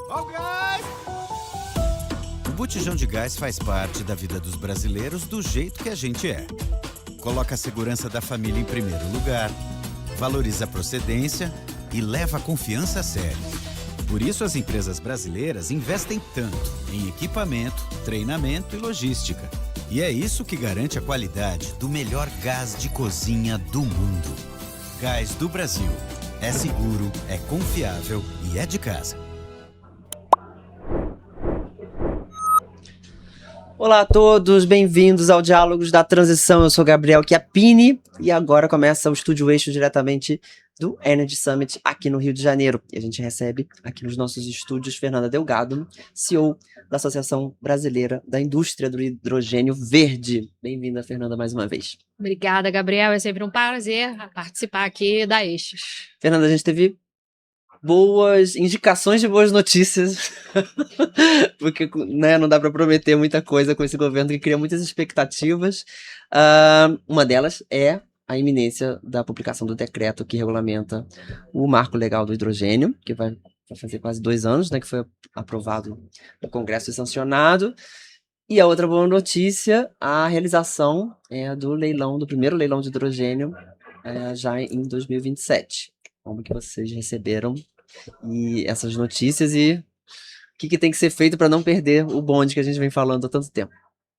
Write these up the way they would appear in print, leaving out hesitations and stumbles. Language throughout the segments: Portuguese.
Ó o gás! O botijão de gás faz parte da vida dos brasileiros do jeito que a gente é. Coloca a segurança da família em primeiro lugar, valoriza a procedência e leva a confiança a sério. Por isso as empresas brasileiras investem tanto em equipamento, treinamento e logística. E é isso que garante a qualidade do melhor gás de cozinha do mundo. Gás do Brasil. É seguro, é confiável e é de casa. Olá a todos, bem-vindos ao Diálogos da Transição. Eu sou Gabriel Chiappini e agora começa o Estúdio Eixo diretamente do Energy Summit aqui no Rio de Janeiro. E a gente recebe aqui nos nossos estúdios Fernanda Delgado, CEO da Associação Brasileira da Indústria do Hidrogênio Verde. Bem-vinda, Fernanda, mais uma vez. Obrigada, Gabriel. É sempre um prazer participar aqui da Eixos. Fernanda, a gente teve boas indicações de boas notícias, porque né, não dá para prometer muita coisa com esse governo que cria muitas expectativas. Uma delas é a iminência da publicação do decreto que regulamenta o marco legal do hidrogênio, que vai fazer quase 2 anos, né, que foi aprovado no Congresso e sancionado. E a outra boa notícia, a realização do primeiro leilão de hidrogênio já em 2027. Como que vocês receberam essas notícias e o que tem que ser feito para não perder o bonde que a gente vem falando há tanto tempo?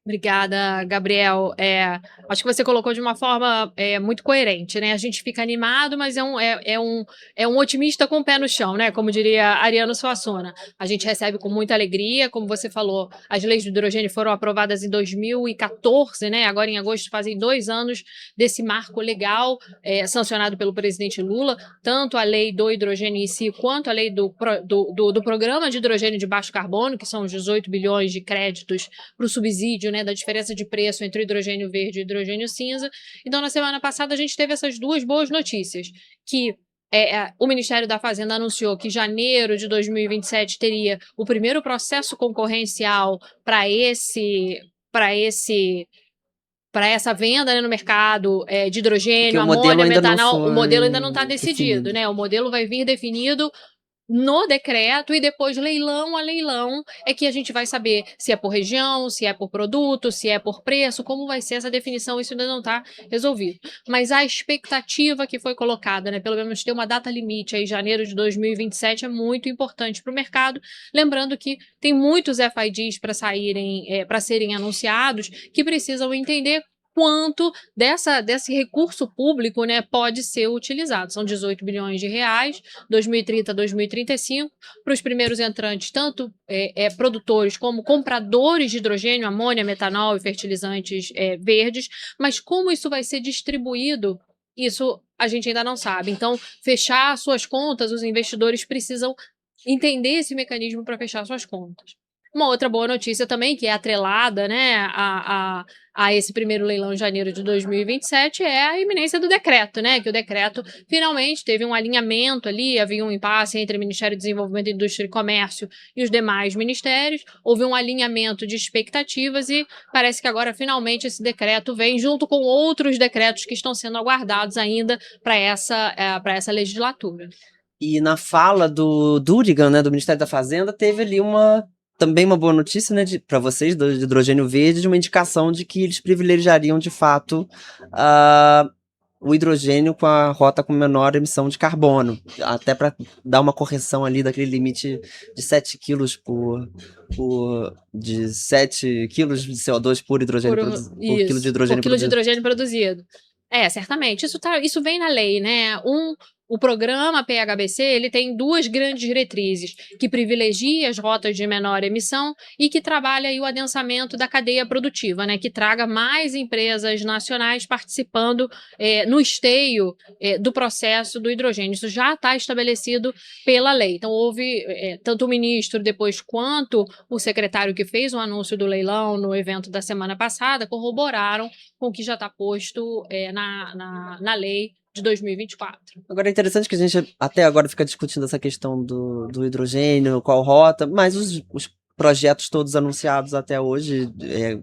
Obrigada, Gabriel. Acho que você colocou de uma forma muito coerente, né? A gente fica animado, mas é um otimista com o pé no chão, né? Como diria Ariano Suassuna. A gente recebe com muita alegria, como você falou, as leis do hidrogênio foram aprovadas em 2014, né? Agora em agosto fazem 2 anos desse marco legal sancionado pelo presidente Lula, tanto a lei do hidrogênio em si, quanto a lei do programa de hidrogênio de baixo carbono, que são os 18 bilhões de créditos para o subsídio, né, da diferença de preço entre o hidrogênio verde e o hidrogênio cinza. Então, na semana passada, a gente teve essas 2 boas notícias, que o Ministério da Fazenda anunciou que em janeiro de 2027 teria o primeiro processo concorrencial para essa venda, né, no mercado de hidrogênio, amônia, metanol. O modelo ainda não está decidido, né? O modelo vai vir definido no decreto e depois leilão a leilão é que a gente vai saber se é por região, se é por produto, se é por preço, como vai ser essa definição, isso ainda não está resolvido. Mas a expectativa que foi colocada, né, pelo menos ter uma data limite aí, janeiro de 2027, é muito importante para o mercado, lembrando que tem muitos FIDs para serem anunciados que precisam entender quanto desse recurso público, né, pode ser utilizado. São 18 bilhões de reais, 2030 a 2035, para os primeiros entrantes, tanto produtores como compradores de hidrogênio, amônia, metanol e fertilizantes verdes, mas como isso vai ser distribuído, isso a gente ainda não sabe. Então, fechar suas contas, os investidores precisam entender esse mecanismo para fechar suas contas. Uma outra boa notícia também, que é atrelada, né, a esse primeiro leilão em janeiro de 2027, é a iminência do decreto, né? Que o decreto finalmente teve um alinhamento ali, havia um impasse entre o Ministério do Desenvolvimento, Indústria e Comércio e os demais ministérios, houve um alinhamento de expectativas e parece que agora finalmente esse decreto vem junto com outros decretos que estão sendo aguardados ainda para essa legislatura. E na fala do Durigan, né, do Ministério da Fazenda, teve ali também uma boa notícia, né, para vocês, do hidrogênio verde, de uma indicação de que eles privilegiariam, de fato, o hidrogênio com a rota com menor emissão de carbono, até para dar uma correção ali daquele limite de 7 quilos de 7 quilos de CO2 por hidrogênio por quilo de hidrogênio produzido. Certamente. Isso vem na lei, né? O programa PHBC, ele tem 2 grandes diretrizes, que privilegia as rotas de menor emissão e que trabalha aí o adensamento da cadeia produtiva, né, que traga mais empresas nacionais participando no esteio do processo do hidrogênio. Isso já está estabelecido pela lei. Então, houve tanto o ministro depois quanto o secretário que fez o anúncio do leilão no evento da semana passada corroboraram com o que já está posto na lei de 2024. Agora é interessante que a gente até agora fica discutindo essa questão do hidrogênio, qual rota, mas os projetos todos anunciados até hoje,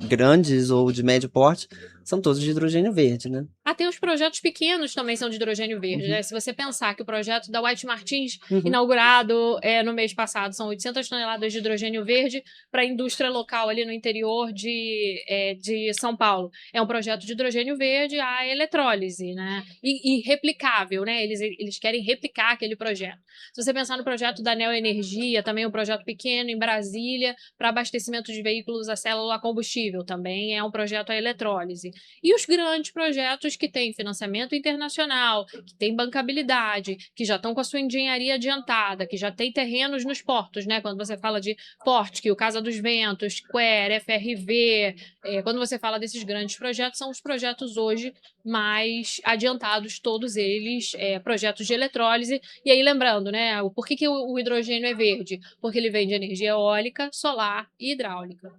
grandes ou de médio porte, são todos de hidrogênio verde, né? Até os projetos pequenos também são de hidrogênio verde, né? Se você pensar que o projeto da White Martins, inaugurado no mês passado, são 800 toneladas de hidrogênio verde para a indústria local ali no interior de São Paulo. É um projeto de hidrogênio verde à eletrólise, né? E replicável, né? Eles querem replicar aquele projeto. Se você pensar no projeto da Neoenergia, também um projeto pequeno em Brasília para abastecimento de veículos a célula a combustível, também é um projeto à eletrólise. E os grandes projetos que têm financiamento internacional, que têm bancabilidade, que já estão com a sua engenharia adiantada, que já tem terrenos nos portos, né? Quando você fala de Fortescue, Casa dos Ventos, Quer, FRV, quando você fala desses grandes projetos, são os projetos hoje mais adiantados, todos eles, projetos de eletrólise. E aí, lembrando, né? Por que o hidrogênio é verde? Porque ele vem de energia eólica, solar e hidráulica.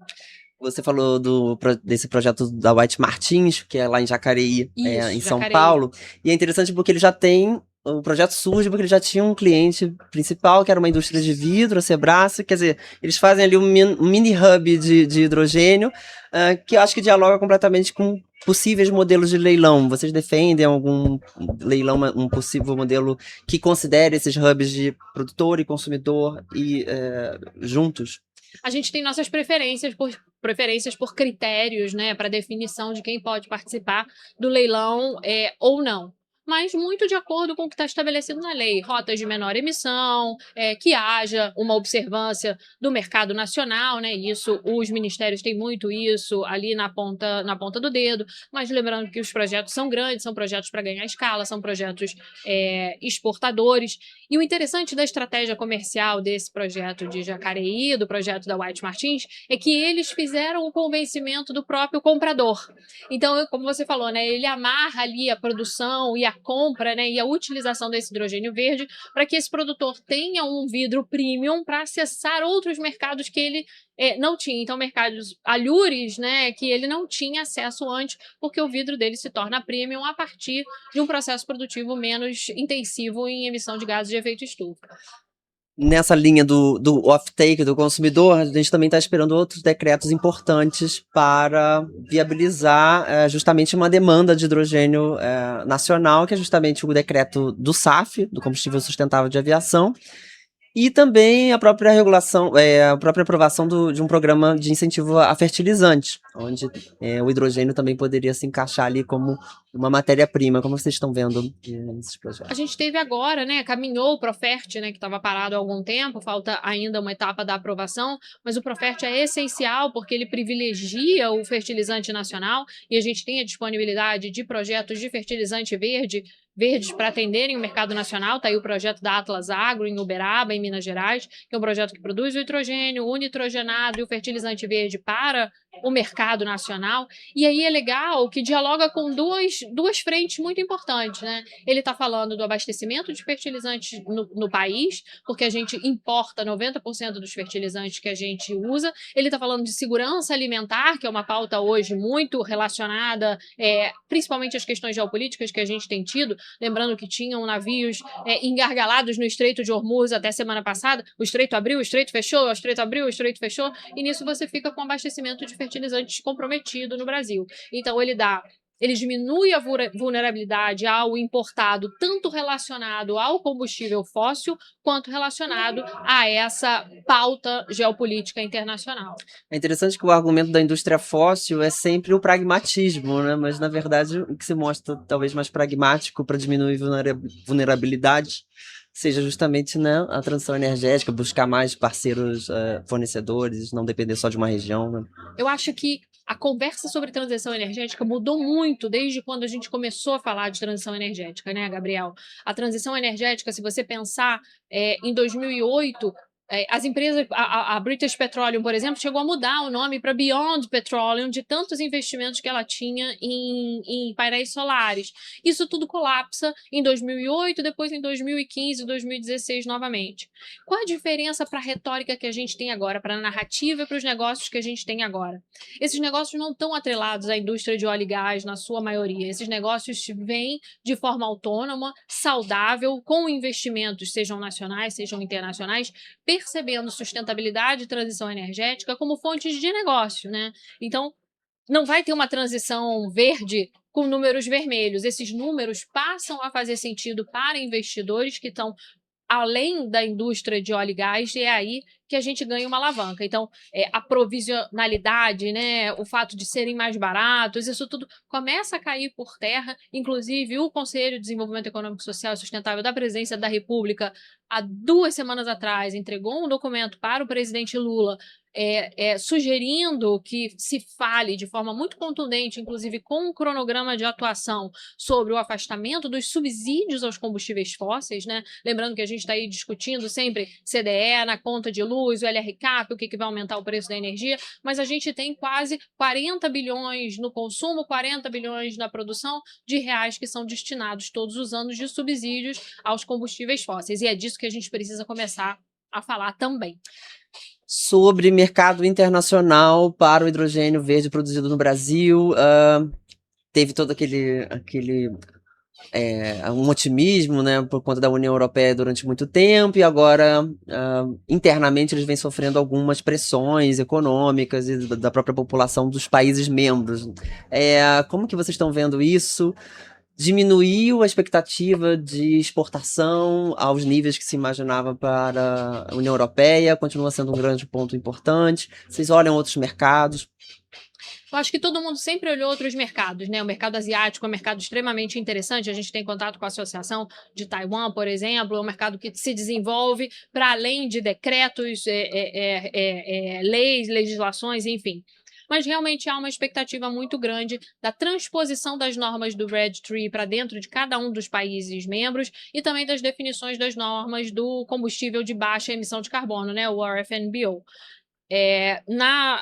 Você falou desse projeto da White Martins, que é lá em Jacareí, em São Jacareí. Paulo. E é interessante porque ele já tem... O projeto surge porque ele já tinha um cliente principal, que era uma indústria de vidro, a Sebrae. Quer dizer, eles fazem ali um mini hub de hidrogênio, que eu acho que dialoga completamente com possíveis modelos de leilão. Vocês defendem algum leilão, um possível modelo que considere esses hubs de produtor e consumidor juntos? A gente tem nossas preferências por critérios, né, para definição de quem pode participar do leilão ou não. Mas muito de acordo com o que está estabelecido na lei. Rotas de menor emissão, que haja uma observância do mercado nacional, né? Isso, os ministérios têm muito isso ali na ponta do dedo. Mas lembrando que os projetos são grandes, são projetos para ganhar escala, são projetos exportadores. E o interessante da estratégia comercial desse projeto de Jacareí, do projeto da White Martins, é que eles fizeram o convencimento do próprio comprador. Então, como você falou, né, ele amarra ali a produção e a compra, né, e a utilização desse hidrogênio verde para que esse produtor tenha um vidro premium para acessar outros mercados que ele não tinha. Então, mercados alhures, né, que ele não tinha acesso antes, porque o vidro dele se torna premium a partir de um processo produtivo menos intensivo em emissão de gases de efeito estufa. Nessa linha do off-take do consumidor, a gente também está esperando outros decretos importantes para viabilizar justamente uma demanda de hidrogênio nacional, que é justamente o decreto do SAF, do Combustível Sustentável de Aviação, e também a própria regulação, a própria aprovação de um programa de incentivo a fertilizantes, onde o hidrogênio também poderia se encaixar ali como uma matéria-prima. Como vocês estão vendo esses projetos? A gente teve agora, né, caminhou o Profert, né, que estava parado há algum tempo, falta ainda uma etapa da aprovação, mas o Profert é essencial porque ele privilegia o fertilizante nacional e a gente tem a disponibilidade de projetos de fertilizante verdes para atenderem o mercado nacional. Está aí o projeto da Atlas Agro, em Uberaba, em Minas Gerais, que é um projeto que produz o hidrogênio, o nitrogenado e o fertilizante verde para o mercado nacional. E aí é legal que dialoga com duas frentes muito importantes, né? Ele está falando do abastecimento de fertilizantes no país, porque a gente importa 90% dos fertilizantes que a gente usa. Ele está falando de segurança alimentar, que é uma pauta hoje muito relacionada, principalmente às questões geopolíticas que a gente tem tido. Lembrando que tinham navios engargalados no Estreito de Hormuz até semana passada. O Estreito abriu, o Estreito fechou, o Estreito abriu, o Estreito fechou. E nisso você fica com abastecimento de fertilizantes comprometido no Brasil. Então ele diminui a vulnerabilidade ao importado, tanto relacionado ao combustível fóssil, quanto relacionado a essa pauta geopolítica internacional. É interessante que o argumento da indústria fóssil é sempre o pragmatismo, né? Mas, na verdade, o que se mostra talvez mais pragmático para diminuir vulnerabilidade seja justamente, né, a transição energética, buscar mais parceiros fornecedores, não depender só de uma região. Né? Eu acho que a conversa sobre transição energética mudou muito desde quando a gente começou a falar de transição energética, né, Gabriel? A transição energética, se você pensar em 2008, as empresas, a British Petroleum, por exemplo, chegou a mudar o nome para Beyond Petroleum, de tantos investimentos que ela tinha em painéis solares. Isso tudo colapsa em 2008, depois em 2015, 2016 novamente. Qual a diferença para a retórica que a gente tem agora, para a narrativa e para os negócios que a gente tem agora? Esses negócios não estão atrelados à indústria de óleo e gás, na sua maioria. Esses negócios vêm de forma autônoma, saudável, com investimentos, sejam nacionais, sejam internacionais, percebendo sustentabilidade e transição energética como fontes de negócio, né? Então, não vai ter uma transição verde com números vermelhos. Esses números passam a fazer sentido para investidores que estão além da indústria de óleo e gás, e é aí que a gente ganha uma alavanca. Então, a provisionalidade, né, o fato de serem mais baratos, isso tudo começa a cair por terra. Inclusive, o Conselho de Desenvolvimento Econômico, Social e Sustentável da Presidência da República, há 2 semanas atrás, entregou um documento para o presidente Lula, sugerindo que se fale de forma muito contundente, inclusive com um cronograma de atuação, sobre o afastamento dos subsídios aos combustíveis fósseis, né? Lembrando que a gente está aí discutindo sempre CDE na conta de luz, o LRCAP, o que vai aumentar o preço da energia, mas a gente tem quase 40 bilhões no consumo, 40 bilhões na produção de reais que são destinados todos os anos de subsídios aos combustíveis fósseis. E é disso que a gente precisa começar a falar também. Sobre mercado internacional para o hidrogênio verde produzido no Brasil, teve todo um otimismo, né, por conta da União Europeia durante muito tempo, e agora internamente eles vêm sofrendo algumas pressões econômicas e da própria população dos países membros. Como que vocês estão vendo isso? Diminuiu a expectativa de exportação aos níveis que se imaginava para a União Europeia? Continua sendo um grande ponto importante? Vocês olham outros mercados? Eu acho que todo mundo sempre olhou outros mercados, né? O mercado asiático é um mercado extremamente interessante. A gente tem contato com a Associação de Taiwan, por exemplo, é um mercado que se desenvolve para além de decretos, leis, legislações, enfim. Mas realmente há uma expectativa muito grande da transposição das normas do RED III para dentro de cada um dos países membros e também das definições das normas do combustível de baixa emissão de carbono, né? O RFNBO.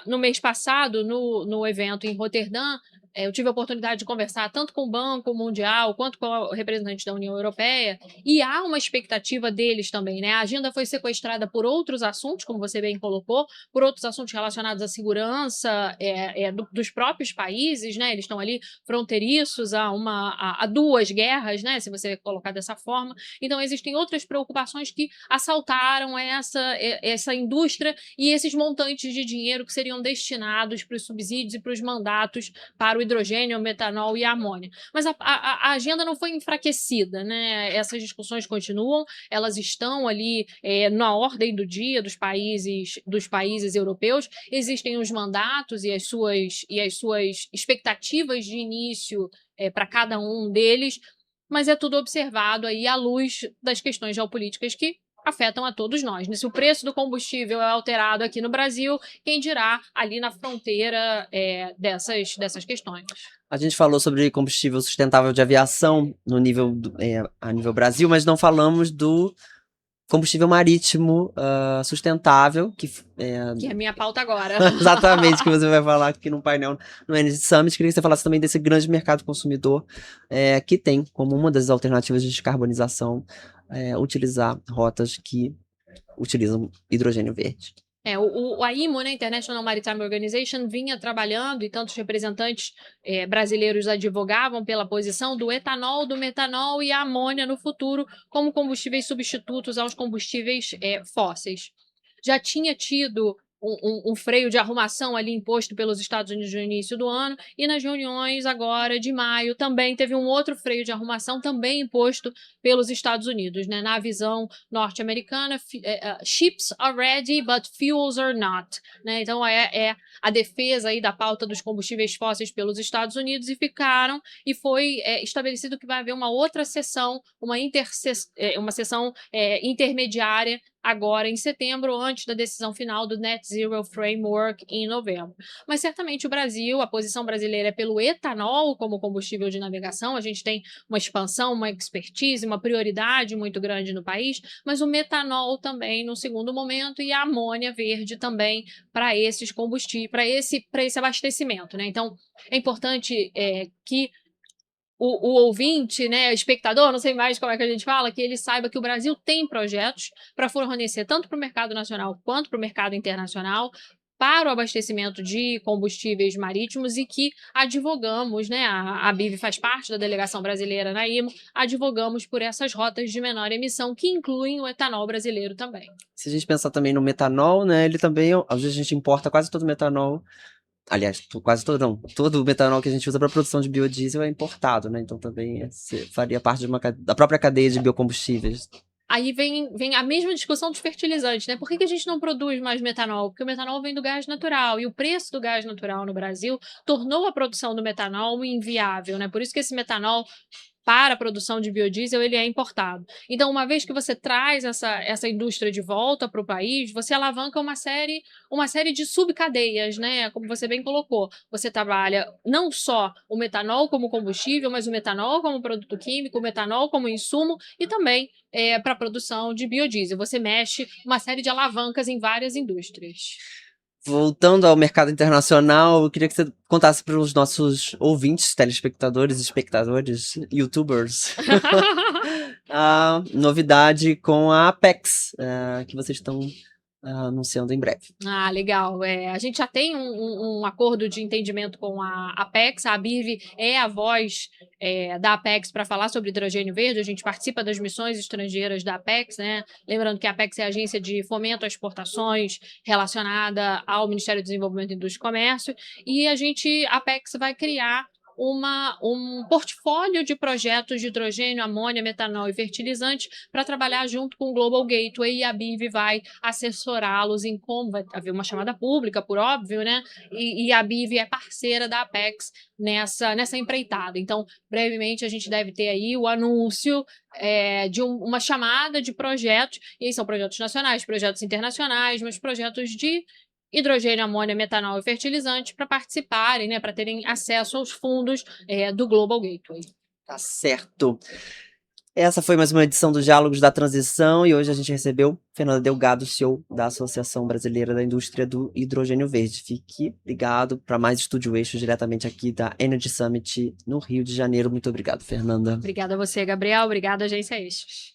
No mês passado, no evento em Roterdã, eu tive a oportunidade de conversar tanto com o Banco Mundial quanto com o representante da União Europeia, e há uma expectativa deles também, né? A agenda foi sequestrada por outros assuntos, como você bem colocou, por outros assuntos relacionados à segurança dos próprios países, né? Eles estão ali fronteiriços a 2 guerras, né? Se você colocar dessa forma. Então, existem outras preocupações que assaltaram essa indústria e esses montantes de dinheiro que seriam destinados para os subsídios e para os mandatos para o hidrogênio, o metanol e a amônia. Mas a agenda não foi enfraquecida, né? Essas discussões continuam, elas estão ali na ordem do dia dos países europeus. Existem os mandatos e as suas expectativas de início para cada um deles, mas é tudo observado aí à luz das questões geopolíticas que afetam a todos nós. Se o preço do combustível é alterado aqui no Brasil, quem dirá ali na fronteira dessas questões. A gente falou sobre combustível sustentável de aviação a nível Brasil, mas não falamos do combustível marítimo sustentável, que é a minha pauta agora. Exatamente, que você vai falar aqui no painel no Energy Summit. Queria que você falasse também desse grande mercado consumidor que tem como uma das alternativas de descarbonização utilizar rotas que utilizam hidrogênio verde. A IMO, né, International Maritime Organization, vinha trabalhando e tantos representantes brasileiros advogavam pela posição do etanol, do metanol e a amônia no futuro como combustíveis substitutos aos combustíveis fósseis. Já tinha tido um freio de arrumação ali imposto pelos Estados Unidos no início do ano, e nas reuniões agora de maio também teve um outro freio de arrumação também imposto pelos Estados Unidos, né? Na visão norte-americana, ships are ready, but fuels are not, né? Então a defesa aí da pauta dos combustíveis fósseis pelos Estados Unidos e foi estabelecido que vai haver uma outra sessão, uma sessão intermediária agora em setembro, antes da decisão final do Net Zero Framework em novembro. Mas certamente a posição brasileira é pelo etanol como combustível de navegação. A gente tem uma expansão, uma expertise, uma prioridade muito grande no país, mas o metanol também no segundo momento e a amônia verde também para esses combustíveis, para esse abastecimento, né? Então, é importante que o ouvinte, né, o espectador, não sei mais como é que a gente fala, que ele saiba que o Brasil tem projetos para fornecer tanto para o mercado nacional quanto para o mercado internacional para o abastecimento de combustíveis marítimos e que advogamos, né, a BIV faz parte da delegação brasileira na IMO, advogamos por essas rotas de menor emissão que incluem o etanol brasileiro também. Se a gente pensar também no metanol, né, ele também, às vezes a gente importa quase todo o metanol aliás, quase todo não, todo o metanol que a gente usa para produção de biodiesel é importado, né? Então também faria parte da própria cadeia de biocombustíveis. Aí vem a mesma discussão dos fertilizantes, né? Por que a gente não produz mais metanol? Porque o metanol vem do gás natural, e o preço do gás natural no Brasil tornou a produção do metanol inviável, né? Por isso que esse metanol, para a produção de biodiesel, ele é importado. Então, uma vez que você traz essa indústria de volta para o país, você alavanca uma série de subcadeias, né? Como você bem colocou. Você trabalha não só o metanol como combustível, mas o metanol como produto químico, o metanol como insumo e também para a produção de biodiesel. Você mexe uma série de alavancas em várias indústrias. Voltando ao mercado internacional, eu queria que você contasse para os nossos ouvintes, telespectadores, espectadores, youtubers, a novidade com a Apex, que vocês estão anunciando em breve. Ah, legal. A gente já tem um acordo de entendimento com a Apex. A Abirv é a voz da Apex para falar sobre hidrogênio verde. A gente participa das missões estrangeiras da Apex, né? Lembrando que a Apex é a agência de fomento a exportações relacionada ao Ministério do Desenvolvimento, Indústria e Comércio. E a Apex vai criar um portfólio de projetos de hidrogênio, amônia, metanol e fertilizante para trabalhar junto com o Global Gateway, e a Abirv vai assessorá-los em como vai haver uma chamada pública, por óbvio, né? E a Abirv é parceira da Apex nessa empreitada. Então, brevemente, a gente deve ter aí o anúncio de uma chamada de projetos, e aí são projetos nacionais, projetos internacionais, mas projetos de hidrogênio, amônia, metanol e fertilizante para participarem, né, para terem acesso aos fundos do Global Gateway. Tá certo. Essa foi mais uma edição do Diálogos da Transição, e hoje a gente recebeu Fernanda Delgado, CEO da Associação Brasileira da Indústria do Hidrogênio Verde. Fique ligado para mais Estúdio Eixo diretamente aqui da Energy Summit no Rio de Janeiro. Muito obrigado, Fernanda. Obrigada a você, Gabriel. Obrigada, Agência Eixos.